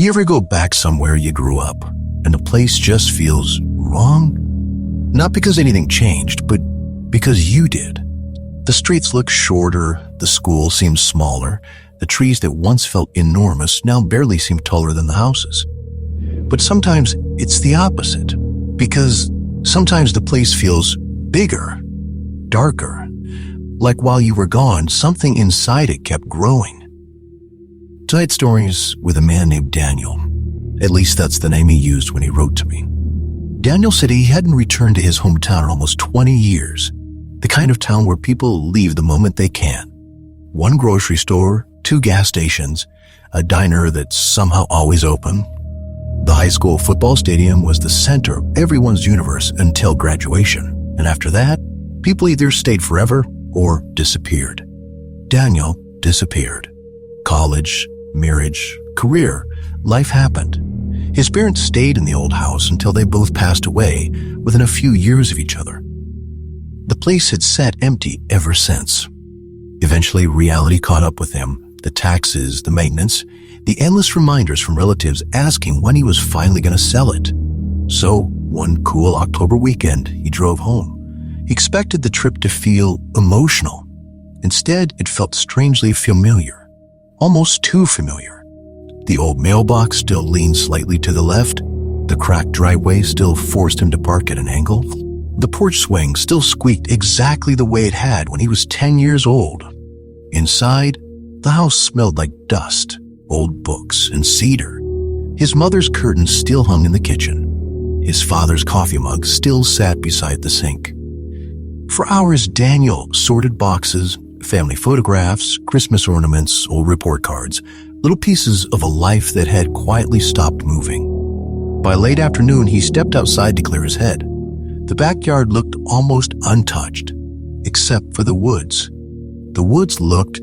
You ever go back somewhere you grew up and the place just feels wrong? Not because anything changed, but because you did. The streets look shorter, the school seems smaller, the trees that once felt enormous now barely seem taller than the houses. But sometimes it's the opposite, because sometimes the place feels bigger, darker, like while you were gone, something inside it kept growing. Tonight Stories with a man named Daniel. At least that's the name he used when he wrote to me. Daniel said he hadn't returned to his hometown in almost 20 years, the kind of town where people leave the moment they can. One grocery store, 2 gas stations, a diner that's somehow always open. The high school football stadium was the center of everyone's universe until graduation, and after that, people either stayed forever or disappeared. Daniel disappeared. College, marriage, career, life happened. His parents stayed in the old house until they both passed away within a few years of each other. The place had sat empty ever since. Eventually, reality caught up with him, the taxes, the maintenance, the endless reminders from relatives asking when he was finally going to sell it. So, one cool October weekend, he drove home. He expected the trip to feel emotional. Instead, it felt strangely familiar, almost too familiar. The old mailbox still leaned slightly to the left. The cracked driveway still forced him to park at an angle. The porch swing still squeaked exactly the way it had when he was 10 years old. Inside, the house smelled like dust, old books, and cedar. His mother's curtains still hung in the kitchen. His father's coffee mug still sat beside the sink. For hours, Daniel sorted boxes, family photographs, Christmas ornaments, old report cards, little pieces of a life that had quietly stopped moving. By late afternoon, he stepped outside to clear his head. The backyard looked almost untouched, except for the woods. The woods looked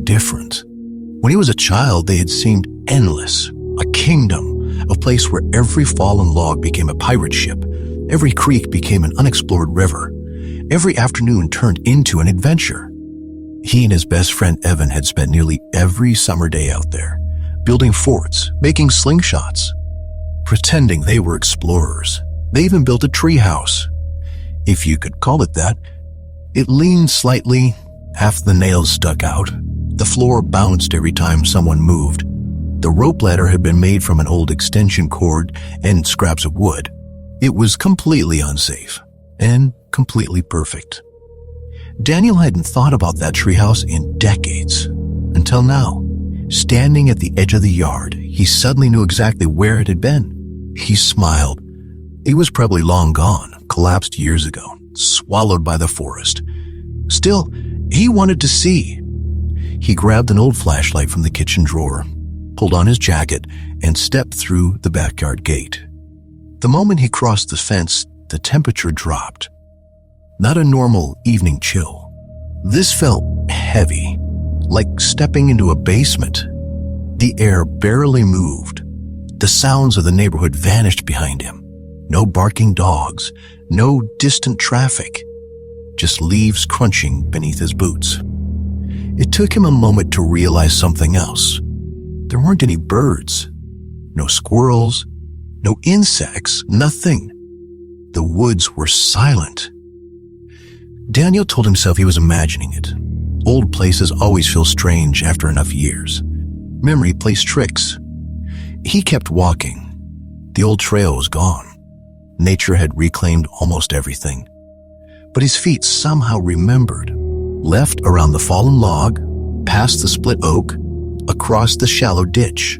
different. When he was a child, they had seemed endless, a kingdom, a place where every fallen log became a pirate ship, every creek became an unexplored river, every afternoon turned into an adventure. He and his best friend Evan had spent nearly every summer day out there, building forts, making slingshots, pretending they were explorers. They even built a treehouse, if you could call it that. It leaned slightly, half the nails stuck out. The floor bounced every time someone moved. The rope ladder had been made from an old extension cord and scraps of wood. It was completely unsafe and completely perfect. Daniel hadn't thought about that treehouse in decades, until now. Standing at the edge of the yard, he suddenly knew exactly where it had been. He smiled. It was probably long gone, collapsed years ago, swallowed by the forest. Still, he wanted to see. He grabbed an old flashlight from the kitchen drawer, pulled on his jacket, and stepped through the backyard gate. The moment he crossed the fence, the temperature dropped. Not a normal evening chill. This felt heavy, like stepping into a basement. The air barely moved. The sounds of the neighborhood vanished behind him. No barking dogs, no distant traffic, just leaves crunching beneath his boots. It took him a moment to realize something else. There weren't any birds, no squirrels, no insects, nothing. The woods were silent. Daniel told himself he was imagining it. Old places always feel strange after enough years. Memory plays tricks. He kept walking. The old trail was gone. Nature had reclaimed almost everything. But his feet somehow remembered. Left around the fallen log, past the split oak, across the shallow ditch.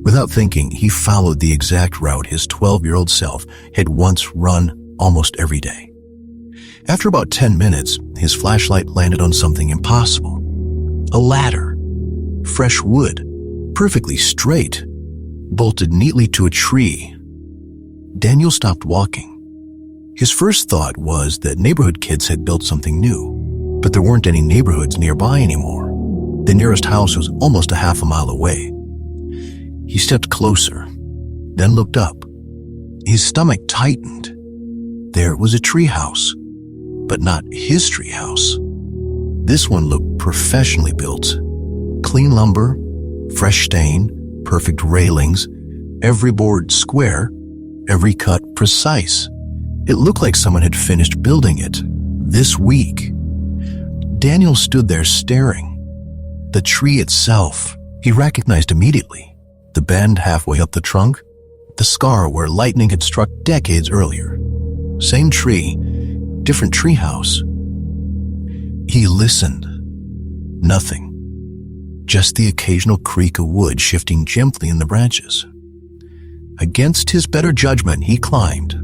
Without thinking, he followed the exact route his 12-year-old self had once run almost every day. After about 10 minutes, his flashlight landed on something impossible. A ladder. Fresh wood, perfectly straight, bolted neatly to a tree. Daniel stopped walking. His first thought was that neighborhood kids had built something new, but there weren't any neighborhoods nearby anymore. The nearest house was almost a half a mile away. He stepped closer, then looked up. His stomach tightened. There was a treehouse, but not his treehouse. This one looked professionally built. Clean lumber, fresh stain, perfect railings, Every board square, every cut precise. It looked like someone had finished building it this week. Daniel stood there staring. The tree itself, he recognized immediately. The bend halfway up the trunk, the scar where lightning had struck decades earlier. Same tree, different treehouse. He listened. Nothing. Just the occasional creak of wood shifting gently in the branches. Against his better judgment, he climbed.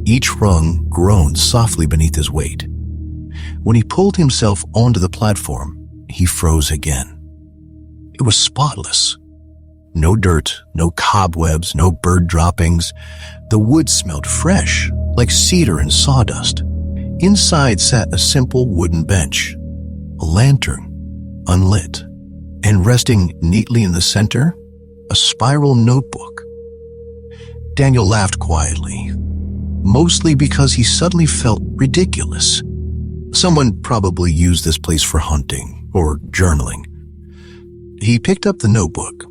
Each rung groaned softly beneath his weight. When he pulled himself onto the platform, he froze again. It was spotless. No dirt, no cobwebs, no bird droppings. The wood smelled fresh, like cedar and sawdust. Inside sat a simple wooden bench, a lantern, unlit, and resting neatly in the center, a spiral notebook. Daniel laughed quietly, mostly because he suddenly felt ridiculous. Someone probably used this place for hunting or journaling. He picked up the notebook.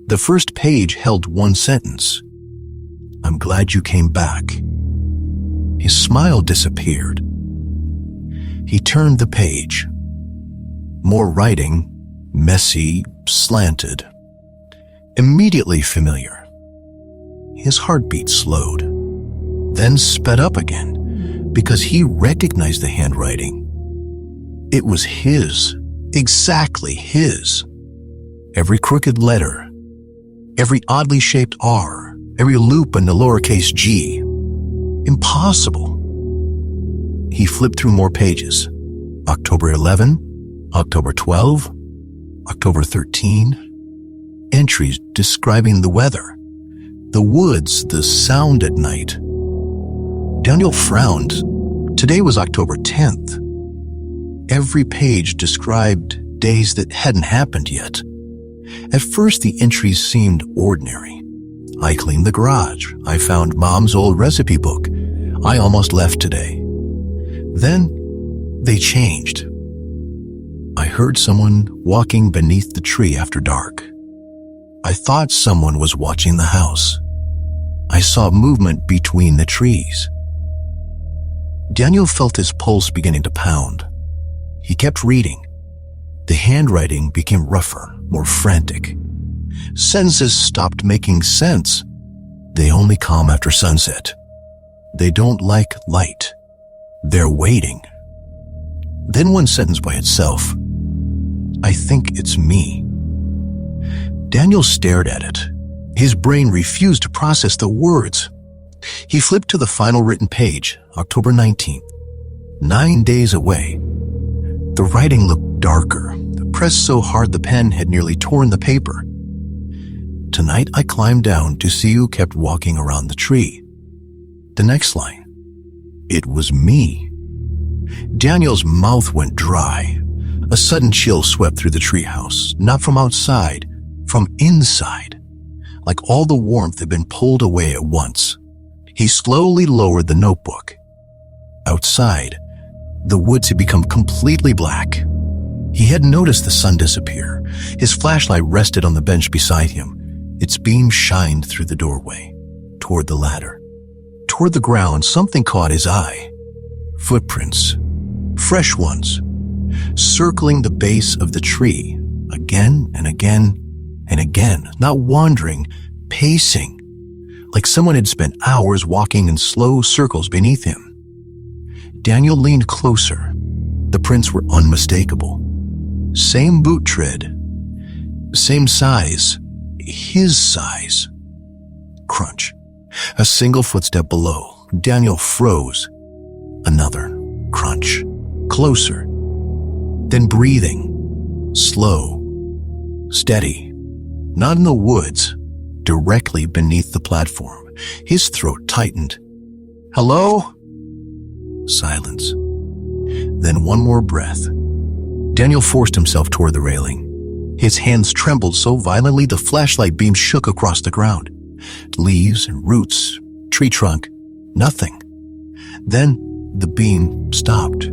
The first page held one sentence. "I'm glad you came back." His smile disappeared. He turned the page. More writing, messy, slanted. Immediately familiar. His heartbeat slowed, then sped up again, because he recognized the handwriting. It was his, exactly his. Every crooked letter, every oddly shaped R, every loop in the lowercase g. Impossible. He flipped through more pages. October 11, October 12, October 13. Entries describing the weather, the woods, the sound at night. Daniel frowned. Today was October 10th. Every page described days that hadn't happened yet. At first, the entries seemed ordinary. I cleaned the garage. I found Mom's old recipe book. I almost left today. Then, they changed. I heard someone walking beneath the tree after dark. I thought someone was watching the house. I saw movement between the trees. Daniel felt his pulse beginning to pound. He kept reading. The handwriting became rougher, more frantic. Sentences stopped making sense. They only come after sunset. They don't like light. They're waiting. Then one sentence by itself. I think it's me. Daniel stared at it. His brain refused to process the words. He flipped to the final written page, October 19th. 9 days away. The writing looked darker, pressed so hard the pen had nearly torn the paper. Tonight I climbed down to see who kept walking around the tree. The next line. It was me. Daniel's mouth went dry. A sudden chill swept through the treehouse, not from outside, from inside. Like all the warmth had been pulled away at once. He slowly lowered the notebook. Outside, the woods had become completely black. He had noticed the sun disappear. His flashlight rested on the bench beside him. Its beam shined through the doorway, toward the ladder. Toward the ground, something caught his eye. Footprints, fresh ones, circling the base of the tree, again and again and again, not wandering, pacing, like someone had spent hours walking in slow circles beneath him. Daniel leaned closer. The prints were unmistakable. Same boot tread, same size, his size. Crunch. A single footstep below. Daniel froze. Another. Crunch. Closer. Then breathing. Slow. Steady. Not in the woods. Directly beneath the platform. His throat tightened. Hello? Silence. Then one more breath. Daniel forced himself toward the railing. His hands trembled so violently the flashlight beam shook across the ground. Leaves and roots, tree trunk, nothing. Then the beam stopped.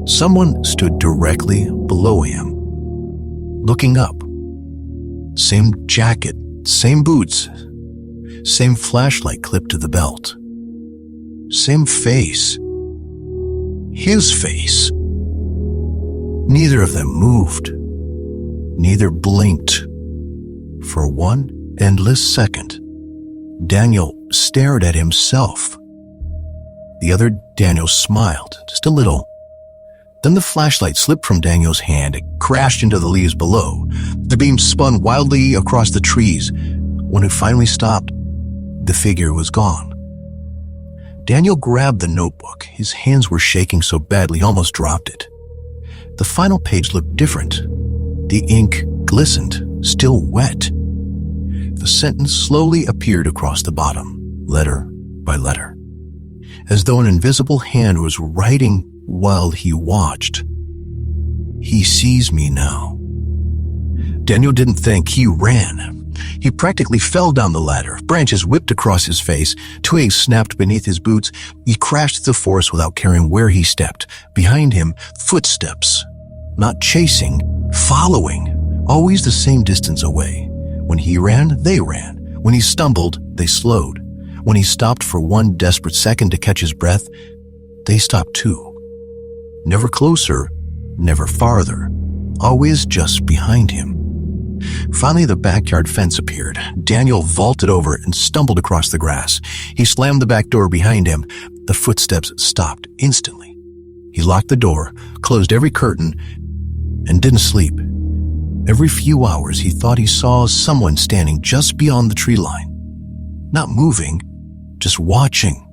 Someone stood directly below him, looking up. Same jacket, same boots, Same flashlight clipped to the belt. Same face. His face. Neither of them moved. Neither blinked. For one endless second, Daniel stared at himself. The other Daniel smiled, just a little. Then the flashlight slipped from Daniel's hand and crashed into the leaves below. The beam spun wildly across the trees. When it finally stopped, the figure was gone. Daniel grabbed the notebook. His hands were shaking so badly he almost dropped it. The final page looked different. The ink glistened, still wet. The sentence slowly appeared across the bottom, letter by letter, as though an invisible hand was writing while he watched. He sees me now. Daniel didn't think, he ran. He practically fell down the ladder. Branches whipped across his face. Twigs snapped beneath his boots. He crashed through the forest without caring where he stepped. Behind him, footsteps. Not chasing, following. Always the same distance away. When he ran, they ran. When he stumbled, they slowed. When he stopped for one desperate second to catch his breath, they stopped too. Never closer, never farther. Always just behind him. Finally, the backyard fence appeared. Daniel vaulted over it and stumbled across the grass. He slammed the back door behind him. The footsteps stopped instantly. He locked the door, closed every curtain, and didn't sleep. Every few hours, he thought he saw someone standing just beyond the tree line. Not moving, just watching.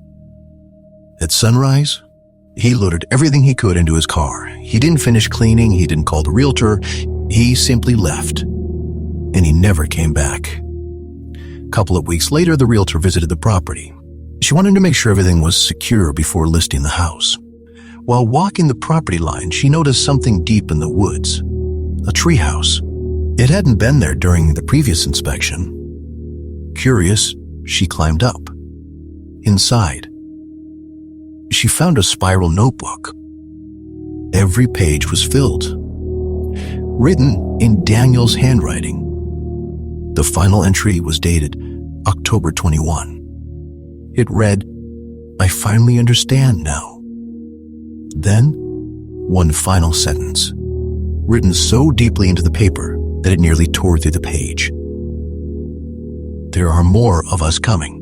At sunrise, he loaded everything he could into his car. He didn't finish cleaning, he didn't call the realtor, he simply left. And he never came back. A couple of weeks later, the realtor visited the property. She wanted to make sure everything was secure before listing the house. While walking the property line, she noticed something deep in the woods. A treehouse. It hadn't been there during the previous inspection. Curious, she climbed up. Inside, she found a spiral notebook. Every page was filled. Written in Daniel's handwriting. The final entry was dated October 21. It read, "I finally understand now." Then, one final sentence, written so deeply into the paper that it nearly tore through the page. "There are more of us coming."